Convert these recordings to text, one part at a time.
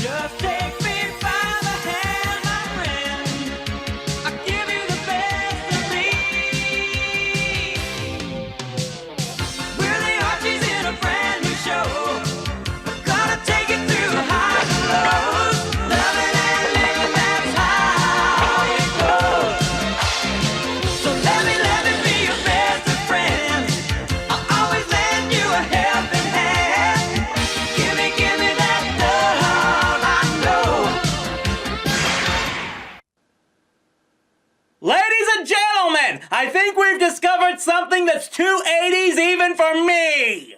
Just take me by the hand, my friend. I'll give you the best of me. We're the Archies in a brand new show. We're gonna take it through the highs and lows. Loving and living, that's how it goes. So let me be your best of friends. I'll always lend you a helping hand. Give me that love I know. Ladies and gentlemen, I think we've discovered something that's too 80s even for me!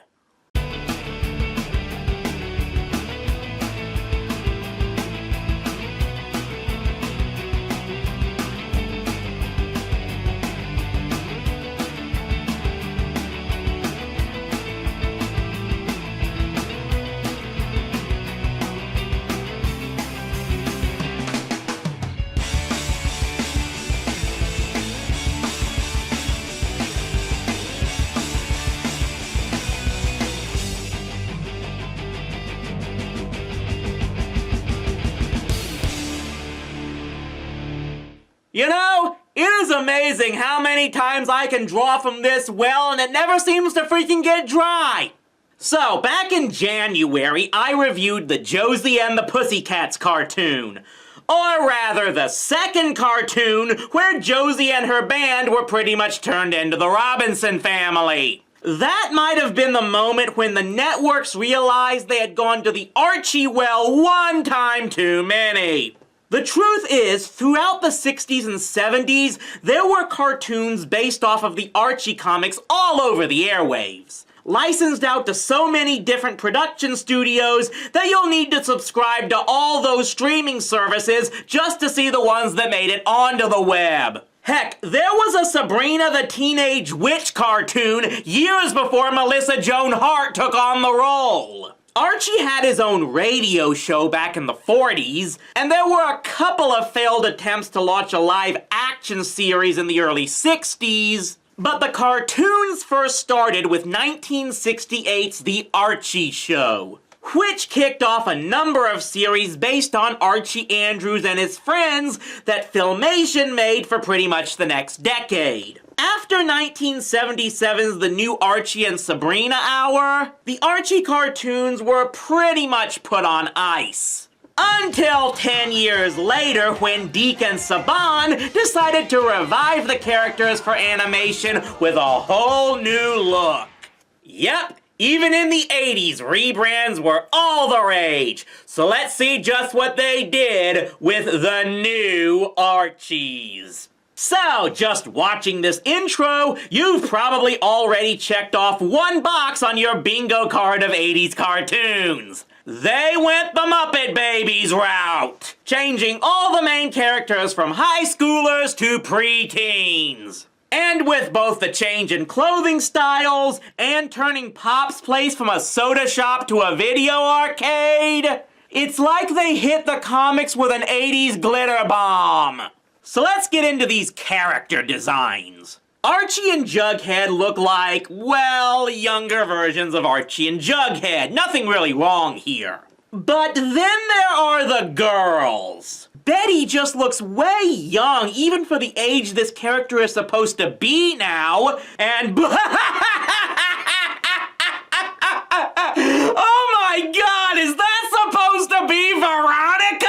You know, it is amazing how many times I can draw from this well and it never seems to freaking get dry. So, back in January, I reviewed the Josie and the Pussycats cartoon. Or rather, the second cartoon where Josie and her band were pretty much turned into the Robinson family. That might have been the moment when the networks realized they had gone to the Archie well one time too many. The truth is, throughout the 60s and 70s, there were cartoons based off of the Archie comics all over the airwaves. Licensed out to so many different production studios that you'll need to subscribe to all those streaming services just to see the ones that made it onto the web. Heck, there was a Sabrina the Teenage Witch cartoon years before Melissa Joan Hart took on the role. Archie had his own radio show back in the 40s, and there were a couple of failed attempts to launch a live-action series in the early 60s, but the cartoons first started with 1968's The Archie Show, which kicked off a number of series based on Archie Andrews and his friends that Filmation made for pretty much the next decade. After 1977's The New Archie and Sabrina Hour, the Archie cartoons were pretty much put on ice. Until 10 years later when Deke and Saban decided to revive the characters for animation with a whole new look. Yep, even in the 80s, rebrands were all the rage. So let's see just what they did with the new Archies. So, just watching this intro, you've probably already checked off one box on your bingo card of 80s cartoons. They went the Muppet Babies route, changing all the main characters from high schoolers to preteens. And with both the change in clothing styles and turning Pop's Place from a soda shop to a video arcade, it's like they hit the comics with an 80s glitter bomb. So let's get into these character designs. Archie and Jughead look like, well, younger versions of Archie and Jughead. Nothing really wrong here. But then there are the girls. Betty just looks way young, even for the age this character is supposed to be now. And oh my god, is that supposed to be Veronica?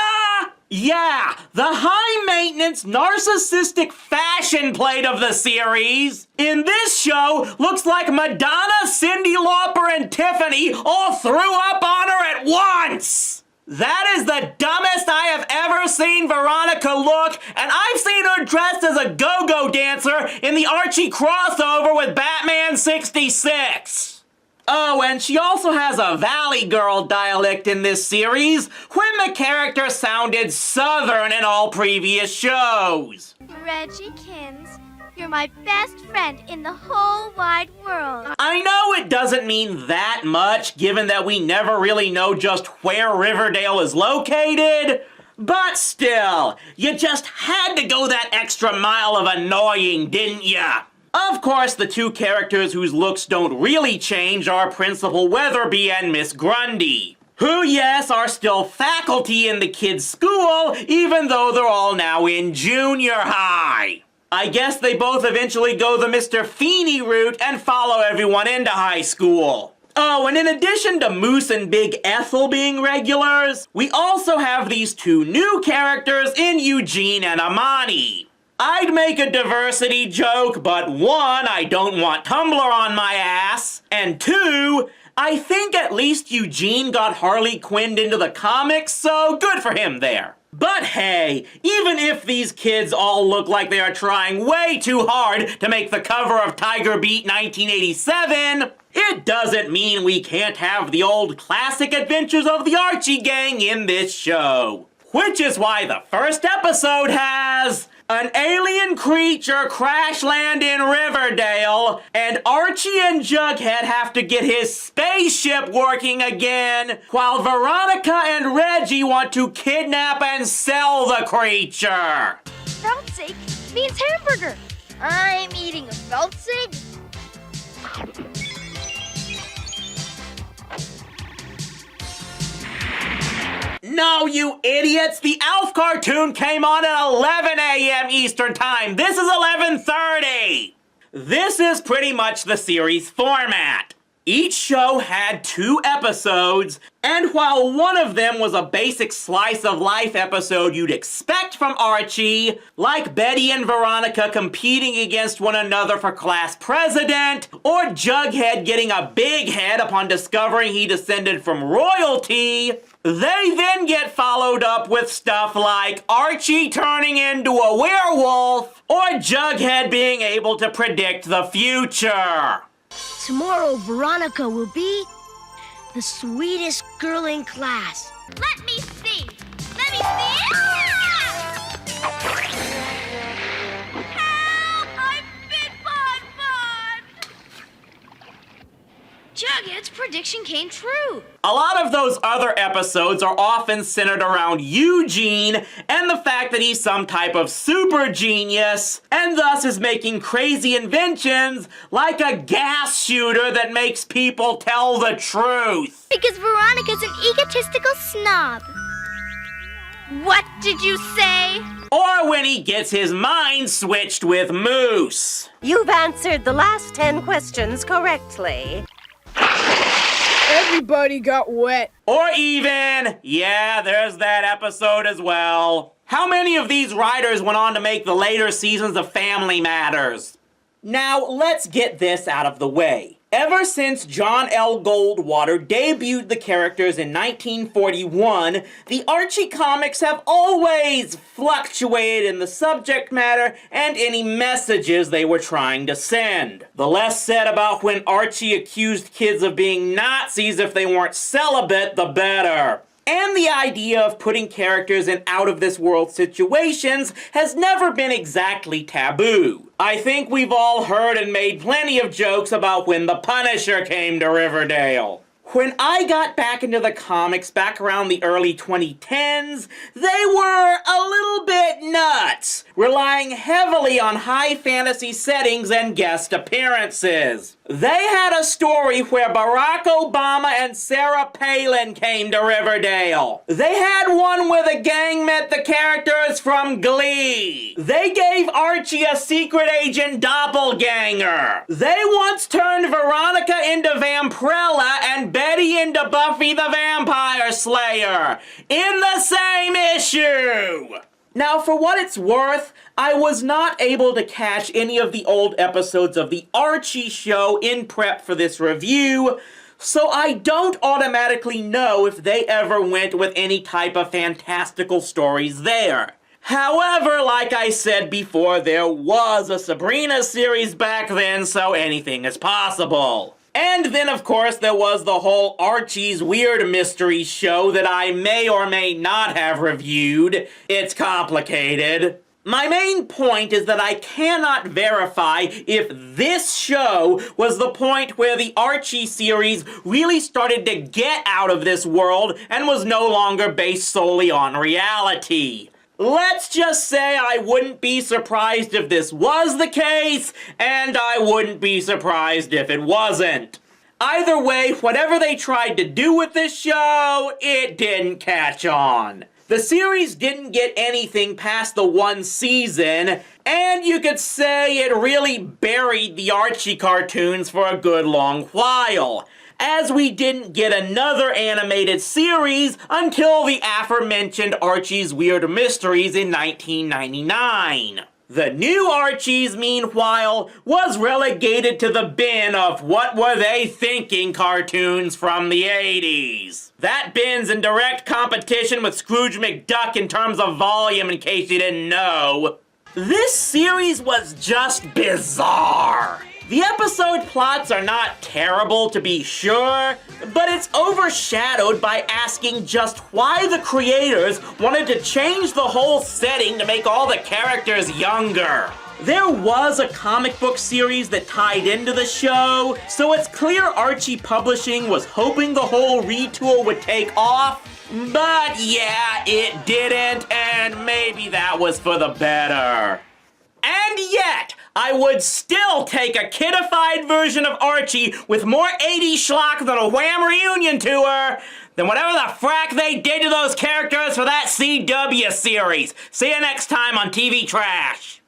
Yeah, the high-maintenance, narcissistic fashion plate of the series in this show looks like Madonna, Cyndi Lauper, and Tiffany all threw up on her at once! That is the dumbest I have ever seen Veronica look, and I've seen her dressed as a go-go dancer in the Archie crossover with Batman 66. Oh, and she also has a Valley Girl dialect in this series, when the character sounded Southern in all previous shows. Reggie Kins, you're my best friend in the whole wide world. I know it doesn't mean that much, given that we never really know just where Riverdale is located, but still, you just had to go that extra mile of annoying, didn't ya? Of course, the two characters whose looks don't really change are Principal Weatherby and Miss Grundy, who, yes, are still faculty in the kids' school, even though they're all now in junior high. I guess they both eventually go the Mr. Feeney route and follow everyone into high school. Oh, and in addition to Moose and Big Ethel being regulars, we also have these two new characters in Eugene and Amani. I'd make a diversity joke, but one, I don't want Tumblr on my ass, and two, I think at least Eugene got Harley Quinned into the comics, so good for him there. But hey, even if these kids all look like they are trying way too hard to make the cover of Tiger Beat 1987, it doesn't mean we can't have the old classic adventures of the Archie gang in this show. Which is why the first episode has an alien creature crash land in Riverdale, and Archie and Jughead have to get his spaceship working again, while Veronica and Reggie want to kidnap and sell the creature. Feltzig means hamburger. I'm eating a Feltzig. No, you idiots! The Alf cartoon came on at 11 a.m. Eastern Time. This is 11:30! This is pretty much the series format. Each show had 2 episodes, and while one of them was a basic slice of life episode you'd expect from Archie, like Betty and Veronica competing against one another for class president, or Jughead getting a big head upon discovering he descended from royalty, they then get followed up with stuff like Archie turning into a werewolf, or Jughead being able to predict the future. Tomorrow, Veronica will be the sweetest girl in class. Let me see. Let me see. Ah! Help! I'm bit Bon Bon! Jughead's prediction came true. A lot of those other episodes are often centered around Eugene and the fact that he's some type of super genius, and thus is making crazy inventions like a gas shooter that makes people tell the truth. Because Veronica's an egotistical snob. What did you say? Or when he gets his mind switched with Moose. You've answered the last 10 questions correctly. Everybody got wet. Or even, yeah, there's that episode as well. How many of these writers went on to make the later seasons of Family Matters? Now, let's get this out of the way. Ever since John L. Goldwater debuted the characters in 1941, the Archie comics have always fluctuated in the subject matter and any messages they were trying to send. The less said about when Archie accused kids of being Nazis if they weren't celibate, the better. And the idea of putting characters in out-of-this-world situations has never been exactly taboo. I think we've all heard and made plenty of jokes about when the Punisher came to Riverdale. When I got back into the comics back around the early 2010s, they were a little bit nuts, relying heavily on high fantasy settings and guest appearances. They had a story where Barack Obama and Sarah Palin came to Riverdale. They had one where the gang met the characters from Glee. They gave Archie a secret agent doppelganger. They once turned Veronica into Vampirella and Betty into Buffy the Vampire Slayer in the same issue. Now, for what it's worth, I was not able to catch any of the old episodes of the Archie show in prep for this review, so I don't automatically know if they ever went with any type of fantastical stories there. However, like I said before, there was a Sabrina series back then, so anything is possible. And then, of course, there was the whole Archie's Weird Mystery show that I may or may not have reviewed. It's complicated. My main point is that I cannot verify if this show was the point where the Archie series really started to get out of this world and was no longer based solely on reality. Let's just say I wouldn't be surprised if this was the case, and I wouldn't be surprised if it wasn't. Either way, whatever they tried to do with this show, it didn't catch on. The series didn't get anything past the one season, and you could say it really buried the Archie cartoons for a good long while, as we didn't get another animated series until the aforementioned Archie's Weird Mysteries in 1999. The new Archies, meanwhile, was relegated to the bin of what were they thinking cartoons from the 80s. That bin's in direct competition with Scrooge McDuck in terms of volume, in case you didn't know. This series was just bizarre. The episode plots are not terrible, to be sure, but it's overshadowed by asking just why the creators wanted to change the whole setting to make all the characters younger. There was a comic book series that tied into the show, so it's clear Archie Publishing was hoping the whole retool would take off, but yeah, it didn't, and maybe that was for the better. And yet, I would still take a kidified version of Archie with more 80s schlock than a Wham reunion tour than whatever the frack they did to those characters for that CW series. See you next time on TV Trash.